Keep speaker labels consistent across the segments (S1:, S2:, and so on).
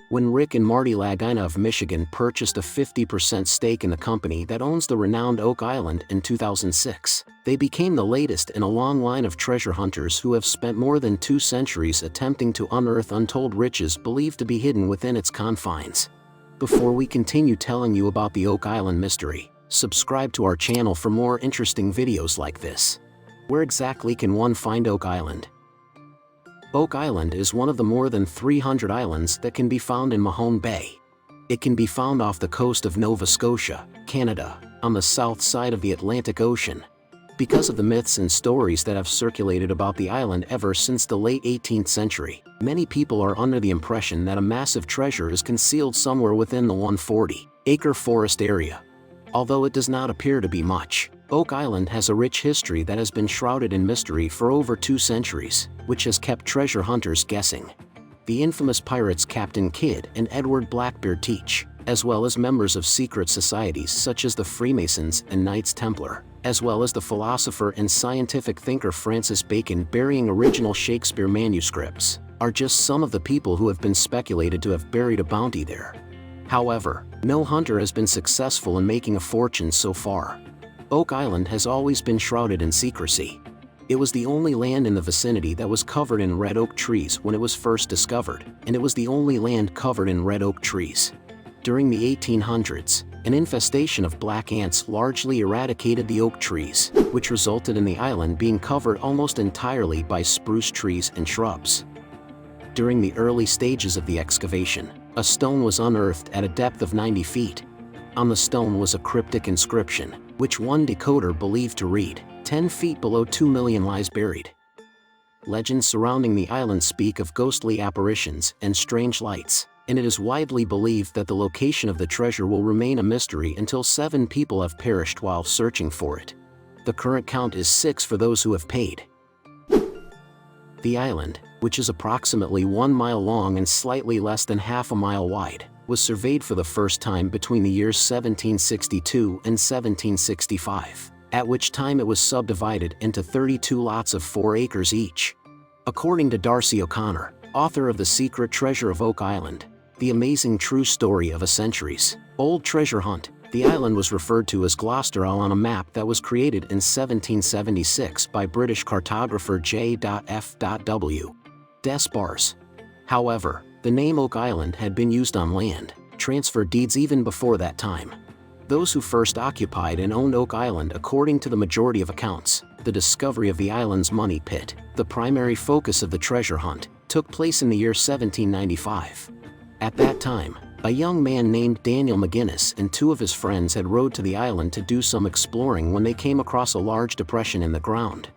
S1: when Rick and Marty Lagina of Michigan purchased a 50% stake in the company that owns the renowned Oak Island in 2006. They became the latest in a long line of treasure hunters who have spent more than 2 centuries attempting to unearth untold riches believed to be hidden within its confines. Before we continue telling you about the Oak Island mystery, subscribe to our channel for more interesting videos like this. Where exactly can one find Oak Island? Oak Island is one of the more than 300 islands that can be found in Mahone Bay. It can be found off the coast of Nova Scotia, Canada, on the south side of the Atlantic Ocean. Because of the myths and stories that have circulated about the island ever since the late 18th century, many people are under the impression that a massive treasure is concealed somewhere within the 140-acre forest area. Although it does not appear to be much, Oak Island has a rich history that has been shrouded in mystery for over 2 centuries, which has kept treasure hunters guessing. The infamous pirates Captain Kidd and Edward Blackbeard Teach, as well as members of secret societies such as the Freemasons and Knights Templar, as well as the philosopher and scientific thinker Francis Bacon burying original Shakespeare manuscripts, are just some of the people who have been speculated to have buried a bounty there. However, no hunter has been successful in making a fortune so far. Oak Island has always been shrouded in secrecy. It was the only land in the vicinity that was covered in red oak trees when it was first discovered, and it was the only land covered in red oak trees. During the 1800s, an infestation of black ants largely eradicated the oak trees, which resulted in the island being covered almost entirely by spruce trees and shrubs. During the early stages of the excavation, a stone was unearthed at a depth of 90 feet. On the stone was a cryptic inscription, which one decoder believed to read, 10 feet below 2 million lies buried. Legends surrounding the island speak of ghostly apparitions and strange lights, and it is widely believed that the location of the treasure will remain a mystery until 7 people have perished while searching for it. The current count is 6 for those who have paid. The island, which is approximately 1 mile long and slightly less than half a mile wide, was surveyed for the first time between the years 1762 and 1765, at which time it was subdivided into 32 lots of 4 acres each. According to Darcy O'Connor, author of The Secret Treasure of Oak Island, the amazing true story of a centuries-old treasure hunt, the island was referred to as Gloucester Isle on a map that was created in 1776 by British cartographer J.F.W. Despars. However, the name Oak Island had been used on land transfer deeds even before that time. Those who first occupied and owned Oak Island, according to the majority of accounts, the discovery of the island's money pit, the primary focus of the treasure hunt, took place in the year 1795. At that time, a young man named Daniel McGinnis and 2 of his friends had rowed to the island to do some exploring when they came across a large depression in the ground.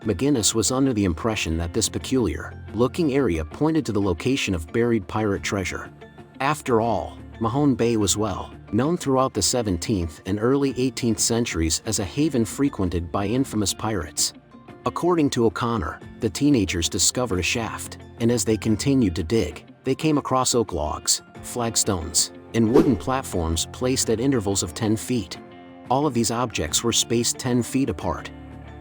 S1: McGinnis was under the impression that this peculiar-looking area pointed to the location of buried pirate treasure. After all, Mahone Bay was well known throughout the 17th and early 18th centuries as a haven frequented by infamous pirates. According to O'Connor, the teenagers discovered a shaft, and as they continued to dig, they came across oak logs, flagstones, and wooden platforms placed at intervals of 10 feet. All of these objects were spaced 10 feet apart.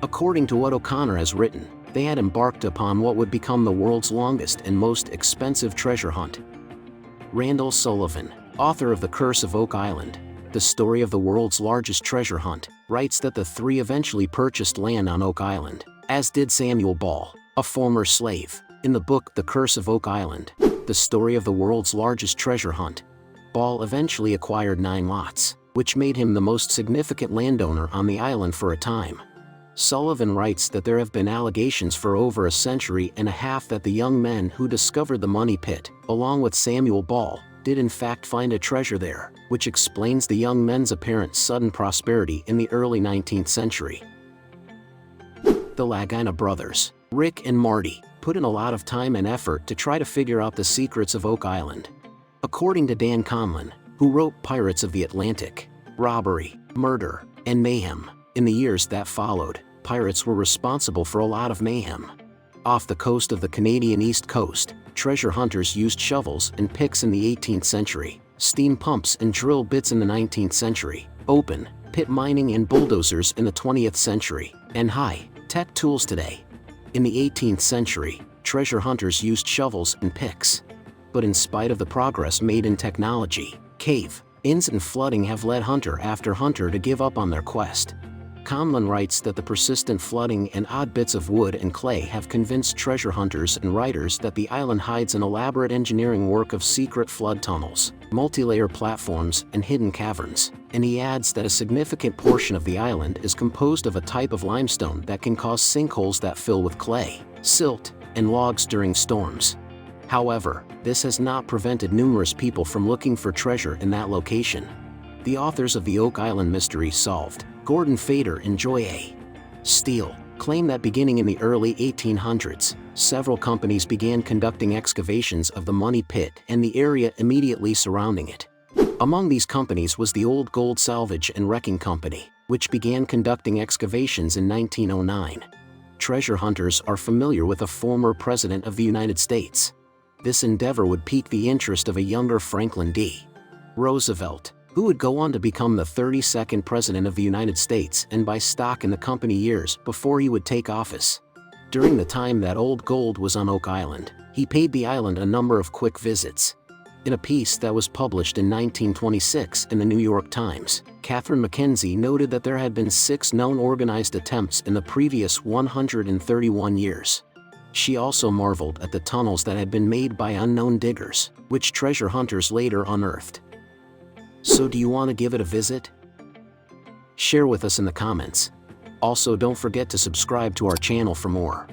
S1: According to what O'Connor has written, they had embarked upon what would become the world's longest and most expensive treasure hunt. Randall Sullivan, author of The Curse of Oak Island, the story of the world's largest treasure hunt, writes that the 3 eventually purchased land on Oak Island, as did Samuel Ball, a former slave. In the book The Curse of Oak Island, the story of the world's largest treasure hunt, Ball eventually acquired 9 lots, which made him the most significant landowner on the island for a time. Sullivan writes that there have been allegations for over a century and a half that the young men who discovered the money pit, along with Samuel Ball, did in fact find a treasure there, which explains the young men's apparent sudden prosperity in the early 19th century. The Lagina brothers, Rick and Marty, put in a lot of time and effort to try to figure out the secrets of Oak Island. According to Dan Conlon, who wrote Pirates of the Atlantic, Robbery, Murder, and Mayhem, in the years that followed, pirates were responsible for a lot of mayhem. Off the coast of the Canadian East Coast, treasure hunters used shovels and picks in the 18th century, steam pumps and drill bits in the 19th century, open pit mining and bulldozers in the 20th century, and high-tech tools today. In the 18th century, treasure hunters used shovels and picks. But in spite of the progress made in technology, cave-ins and flooding have led hunter after hunter to give up on their quest. Conlon writes that the persistent flooding and odd bits of wood and clay have convinced treasure hunters and writers that the island hides an elaborate engineering work of secret flood tunnels, multi-layer platforms, and hidden caverns, and he adds that a significant portion of the island is composed of a type of limestone that can cause sinkholes that fill with clay, silt, and logs during storms. However, this has not prevented numerous people from looking for treasure in that location. The authors of the Oak Island Mystery Solved, Gordon Fader and Joy A. Steele, claim that beginning in the early 1800s, several companies began conducting excavations of the Money Pit and the area immediately surrounding it. Among these companies was the Old Gold Salvage and Wrecking Company, which began conducting excavations in 1909. Treasure hunters are familiar with a former president of the United States. This endeavor would pique the interest of a younger Franklin D. Roosevelt, who would go on to become the 32nd President of the United States and buy stock in the company years before he would take office. During the time that Old Gold was on Oak Island, he paid the island a number of quick visits. In a piece that was published in 1926 in the New York Times, Catherine Mackenzie noted that there had been 6 known organized attempts in the previous 131 years. She also marveled at the tunnels that had been made by unknown diggers, which treasure hunters later unearthed. So do you want to give it a visit? Share with us in the comments. Also, don't forget to subscribe to our channel for more.